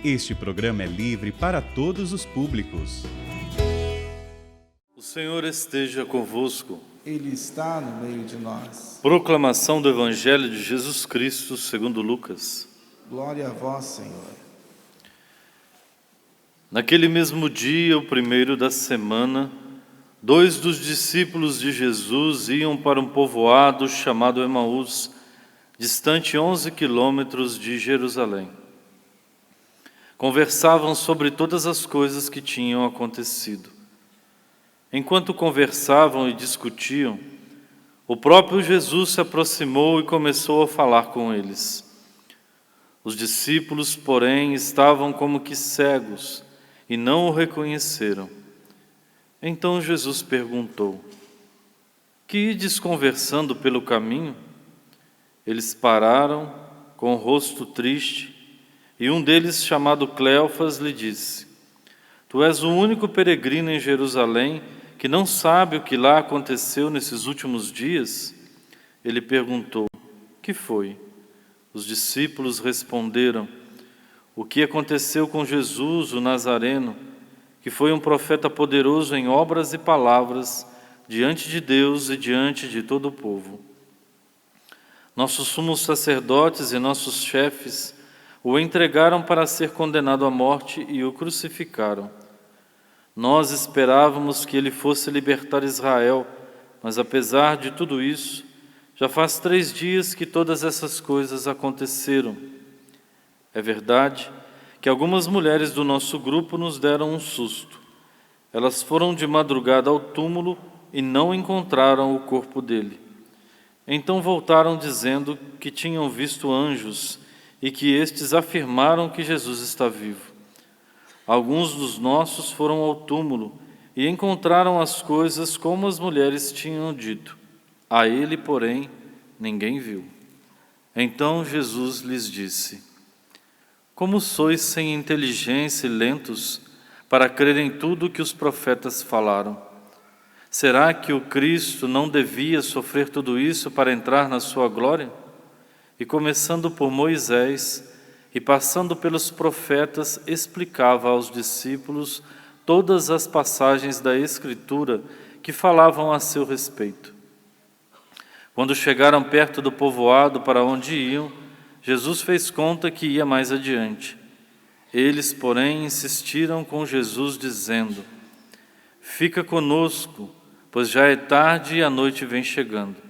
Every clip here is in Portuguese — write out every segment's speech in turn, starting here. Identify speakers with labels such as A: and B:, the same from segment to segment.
A: Este programa é livre para todos os públicos.
B: O Senhor esteja convosco.
C: Ele está no meio de nós.
B: Proclamação do Evangelho de Jesus Cristo segundo Lucas.
C: Glória a vós, Senhor.
B: Naquele mesmo dia, o primeiro da semana, 2 dos discípulos de Jesus iam para um povoado chamado Emaús, distante 11 quilômetros de Jerusalém. Conversavam sobre todas as coisas que tinham acontecido. Enquanto conversavam e discutiam, o próprio Jesus se aproximou e começou a falar com eles. Os discípulos, porém, estavam como que cegos e não o reconheceram. Então Jesus perguntou: "Que ides conversando pelo caminho?" Eles pararam, com o rosto triste, e um deles, chamado Cleofas, lhe disse: "Tu és o único peregrino em Jerusalém que não sabe o que lá aconteceu nesses últimos dias?" Ele perguntou: "Que foi?" Os discípulos responderam: "O que aconteceu com Jesus, o Nazareno, que foi um profeta poderoso em obras e palavras diante de Deus e diante de todo o povo. Nossos sumos sacerdotes e nossos chefes o entregaram para ser condenado à morte e o crucificaram. Nós esperávamos que ele fosse libertar Israel, mas apesar de tudo isso, já faz 3 dias que todas essas coisas aconteceram. É verdade que algumas mulheres do nosso grupo nos deram um susto. Elas foram de madrugada ao túmulo e não encontraram o corpo dele. Então voltaram dizendo que tinham visto anjos e que estes afirmaram que Jesus está vivo. Alguns dos nossos foram ao túmulo e encontraram as coisas como as mulheres tinham dito. A ele, porém, ninguém viu." Então Jesus lhes disse: "Como sois sem inteligência e lentos para crer em tudo o que os profetas falaram? Será que o Cristo não devia sofrer tudo isso para entrar na sua glória?" E começando por Moisés e passando pelos profetas, explicava aos discípulos todas as passagens da Escritura que falavam a seu respeito. Quando chegaram perto do povoado para onde iam, Jesus fez conta que ia mais adiante. Eles, porém, insistiram com Jesus, dizendo: "Fica conosco, pois já é tarde e a noite vem chegando."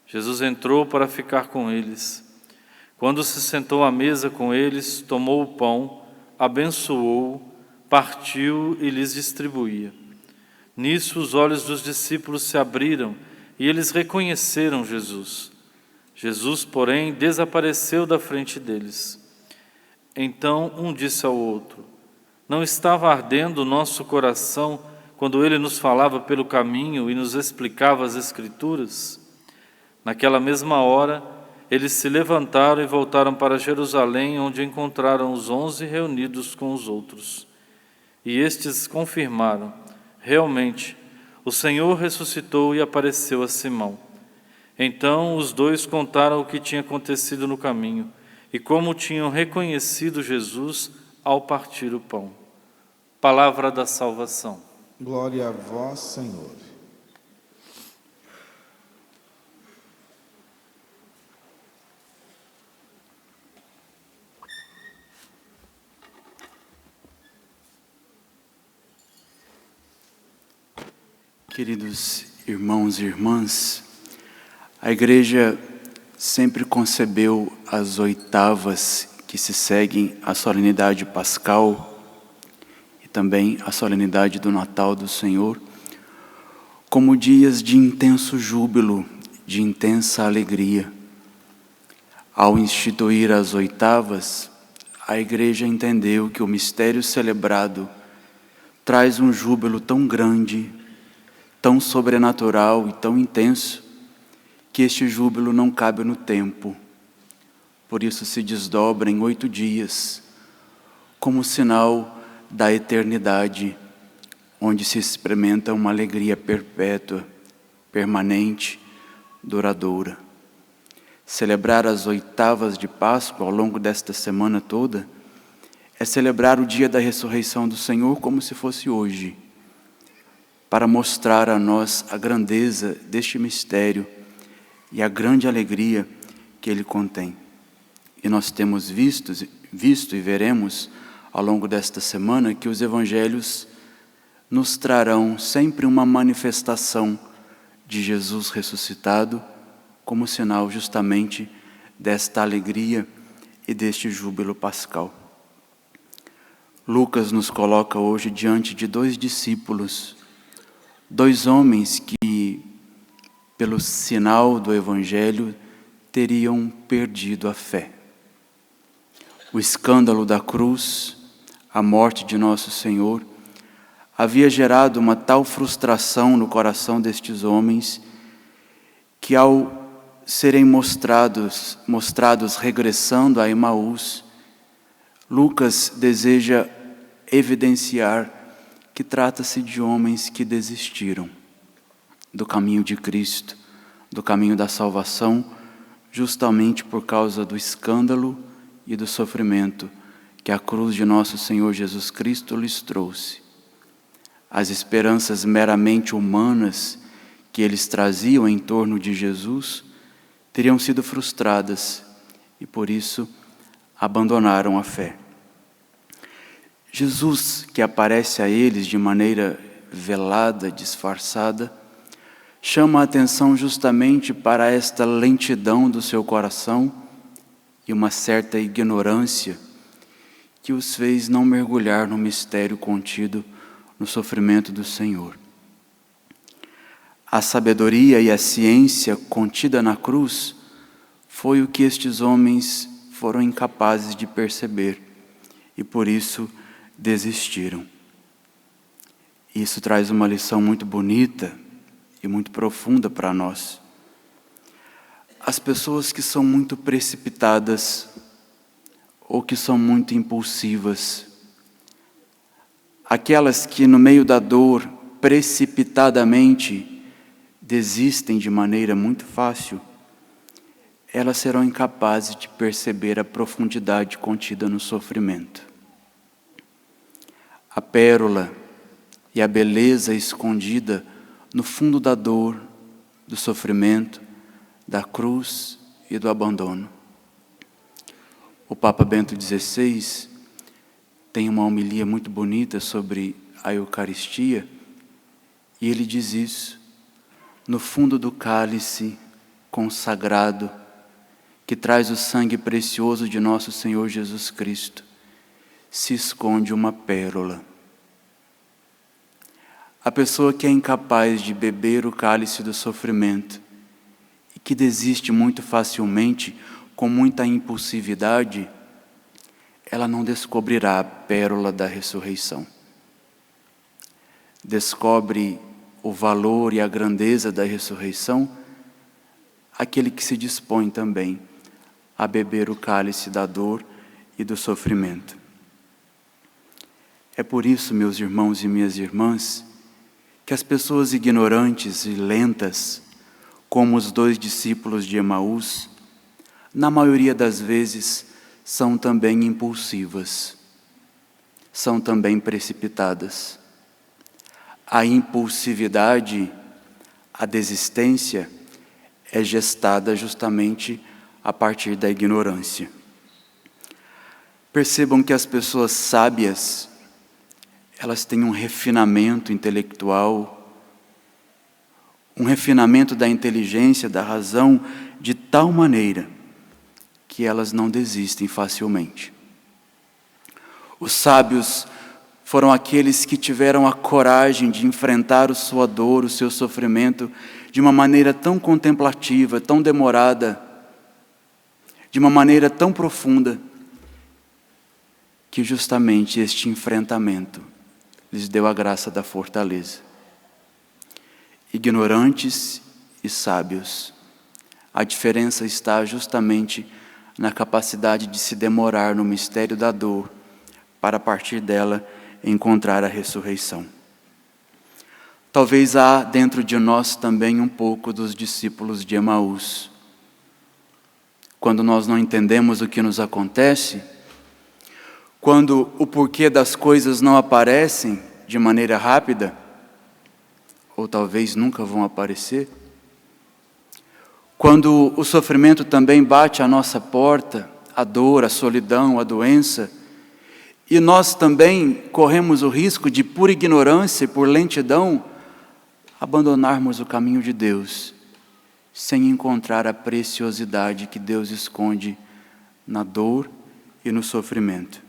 B: Jesus entrou para ficar com eles. Quando se sentou à mesa com eles, tomou o pão, abençoou, partiu e lhes distribuía. Nisso os olhos dos discípulos se abriram e eles reconheceram Jesus. Jesus, porém, desapareceu da frente deles. Então um disse ao outro: "Não estava ardendo o nosso coração quando ele nos falava pelo caminho e nos explicava as Escrituras?" Naquela mesma hora, eles se levantaram e voltaram para Jerusalém, onde encontraram os 11 reunidos com os outros. E estes confirmaram: "Realmente, o Senhor ressuscitou e apareceu a Simão." Então os 2 contaram o que tinha acontecido no caminho e como tinham reconhecido Jesus ao partir o pão. Palavra da salvação.
C: Glória a vós, Senhor.
D: Queridos irmãos e irmãs, a Igreja sempre concebeu as oitavas que se seguem à solenidade pascal e também à solenidade do Natal do Senhor como dias de intenso júbilo, de intensa alegria. Ao instituir as oitavas, a Igreja entendeu que o mistério celebrado traz um júbilo tão grande, tão sobrenatural e tão intenso, que este júbilo não cabe no tempo. Por isso se desdobra em 8 dias, como sinal da eternidade, onde se experimenta uma alegria perpétua, permanente, duradoura. Celebrar as oitavas de Páscoa ao longo desta semana toda é celebrar o dia da ressurreição do Senhor como se fosse hoje, para mostrar a nós a grandeza deste mistério e a grande alegria que ele contém. E nós temos visto e veremos ao longo desta semana que os evangelhos nos trarão sempre uma manifestação de Jesus ressuscitado como sinal justamente desta alegria e deste júbilo pascal. Lucas nos coloca hoje diante de 2 discípulos, 2 homens que, pelo sinal do Evangelho, teriam perdido a fé. O escândalo da cruz, a morte de nosso Senhor, havia gerado uma tal frustração no coração destes homens que, ao serem mostrados regressando a Emaús, Lucas deseja evidenciar que trata-se de homens que desistiram do caminho de Cristo, do caminho da salvação, justamente por causa do escândalo e do sofrimento que a cruz de nosso Senhor Jesus Cristo lhes trouxe. As esperanças meramente humanas que eles traziam em torno de Jesus teriam sido frustradas e, por isso, abandonaram a fé. Jesus, que aparece a eles de maneira velada, disfarçada, chama a atenção justamente para esta lentidão do seu coração e uma certa ignorância que os fez não mergulhar no mistério contido no sofrimento do Senhor. A sabedoria e a ciência contida na cruz foi o que estes homens foram incapazes de perceber e por isso desistiram. Isso traz uma lição muito bonita e muito profunda para nós. As pessoas que são muito precipitadas ou que são muito impulsivas, aquelas que no meio da dor precipitadamente desistem de maneira muito fácil, elas serão incapazes de perceber a profundidade contida no sofrimento. A pérola e a beleza escondida no fundo da dor, do sofrimento, da cruz e do abandono. O Papa Bento XVI tem uma homilia muito bonita sobre a Eucaristia e ele diz isso: no fundo do cálice consagrado que traz o sangue precioso de nosso Senhor Jesus Cristo, se esconde uma pérola. A pessoa que é incapaz de beber o cálice do sofrimento e que desiste muito facilmente, com muita impulsividade, ela não descobrirá a pérola da ressurreição. Descobre o valor e a grandeza da ressurreição aquele que se dispõe também a beber o cálice da dor e do sofrimento. É por isso, meus irmãos e minhas irmãs, que as pessoas ignorantes e lentas, como os 2 discípulos de Emaús, na maioria das vezes são também impulsivas, são também precipitadas. A impulsividade, a desistência, é gestada justamente a partir da ignorância. Percebam que as pessoas sábias, elas têm um refinamento intelectual, um refinamento da inteligência, da razão, de tal maneira que elas não desistem facilmente. Os sábios foram aqueles que tiveram a coragem de enfrentar a sua dor, o seu sofrimento, de uma maneira tão contemplativa, tão demorada, de uma maneira tão profunda, que justamente este enfrentamento lhes deu a graça da fortaleza. Ignorantes e sábios, a diferença está justamente na capacidade de se demorar no mistério da dor, para a partir dela encontrar a ressurreição. Talvez há dentro de nós também um pouco dos discípulos de Emaús. Quando nós não entendemos o que nos acontece, quando o porquê das coisas não aparecem de maneira rápida, ou talvez nunca vão aparecer, quando o sofrimento também bate à nossa porta, a dor, a solidão, a doença, e nós também corremos o risco de, por ignorância e por lentidão, abandonarmos o caminho de Deus, sem encontrar a preciosidade que Deus esconde na dor e no sofrimento.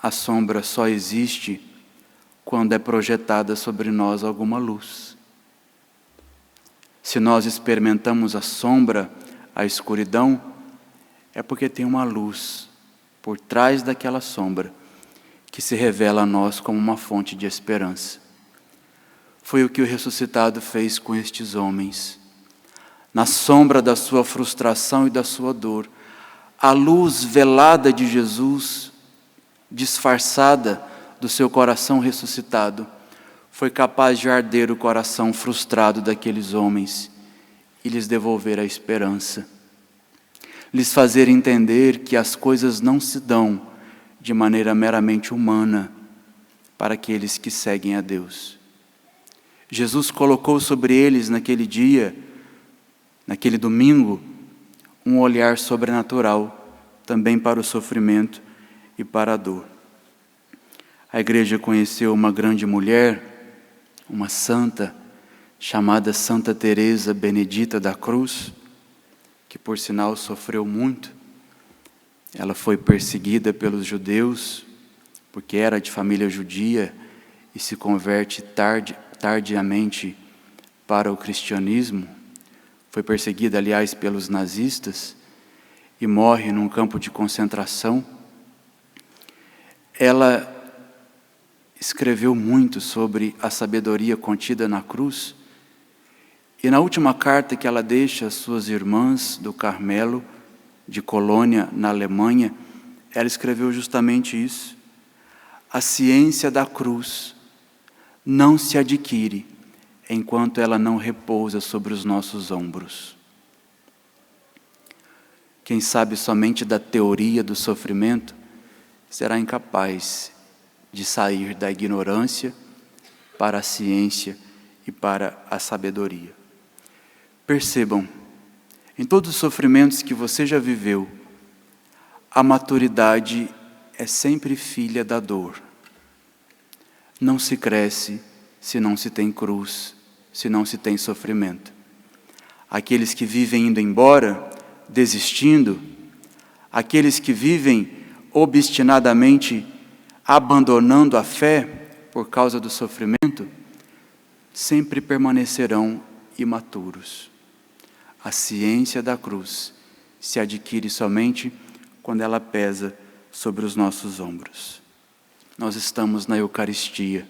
D: A sombra só existe quando é projetada sobre nós alguma luz. Se nós experimentamos a sombra, a escuridão, é porque tem uma luz por trás daquela sombra que se revela a nós como uma fonte de esperança. Foi o que o ressuscitado fez com estes homens. Na sombra da sua frustração e da sua dor, a luz velada de Jesus, disfarçada do seu coração ressuscitado, foi capaz de arder o coração frustrado daqueles homens e lhes devolver a esperança. Lhes fazer entender que as coisas não se dão de maneira meramente humana para aqueles que seguem a Deus. Jesus colocou sobre eles naquele dia, naquele domingo, um olhar sobrenatural também para o sofrimento e para a dor. A igreja conheceu uma grande mulher, uma santa, chamada Santa Teresa Benedita da Cruz, que por sinal sofreu muito. Ela foi perseguida pelos judeus, porque era de família judia e se converte tardiamente para o cristianismo. Foi perseguida, aliás, pelos nazistas e morre num campo de concentração. Ela escreveu muito sobre a sabedoria contida na cruz. E na última carta que ela deixa às suas irmãs do Carmelo, de Colônia, na Alemanha, ela escreveu justamente isso. A ciência da cruz não se adquire enquanto ela não repousa sobre os nossos ombros. Quem sabe somente da teoria do sofrimento será incapaz de sair da ignorância para a ciência e para a sabedoria. Percebam, em todos os sofrimentos que você já viveu, a maturidade é sempre filha da dor. Não se cresce se não se tem cruz, se não se tem sofrimento. Aqueles que vivem indo embora, desistindo, aqueles que vivem obstinadamente abandonando a fé por causa do sofrimento, sempre permanecerão imaturos. A ciência da cruz se adquire somente quando ela pesa sobre os nossos ombros. Nós estamos na Eucaristia.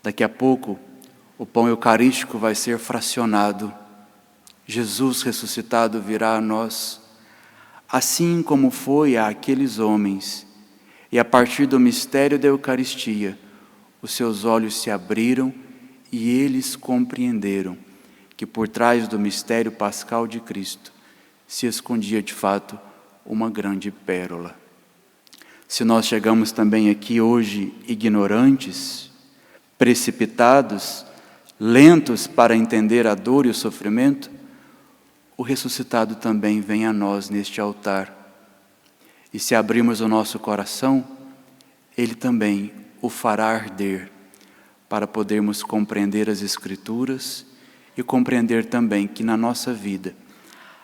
D: Daqui a pouco, o pão eucarístico vai ser fracionado. Jesus ressuscitado virá a nós, assim como foi àqueles homens. E a partir do mistério da Eucaristia, os seus olhos se abriram e eles compreenderam que por trás do mistério pascal de Cristo se escondia de fato uma grande pérola. Se nós chegamos também aqui hoje ignorantes, precipitados, lentos para entender a dor e o sofrimento, o ressuscitado também vem a nós neste altar. E se abrirmos o nosso coração, Ele também o fará arder, para podermos compreender as Escrituras e compreender também que na nossa vida,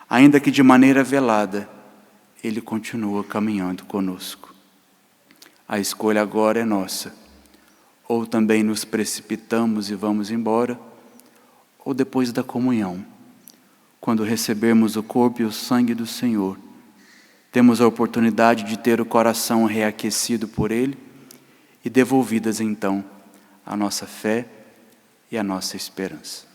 D: ainda que de maneira velada, Ele continua caminhando conosco. A escolha agora é nossa. Ou também nos precipitamos e vamos embora, ou depois da comunhão, quando recebermos o corpo e o sangue do Senhor, temos a oportunidade de ter o coração reaquecido por Ele e devolvidas então a nossa fé e a nossa esperança.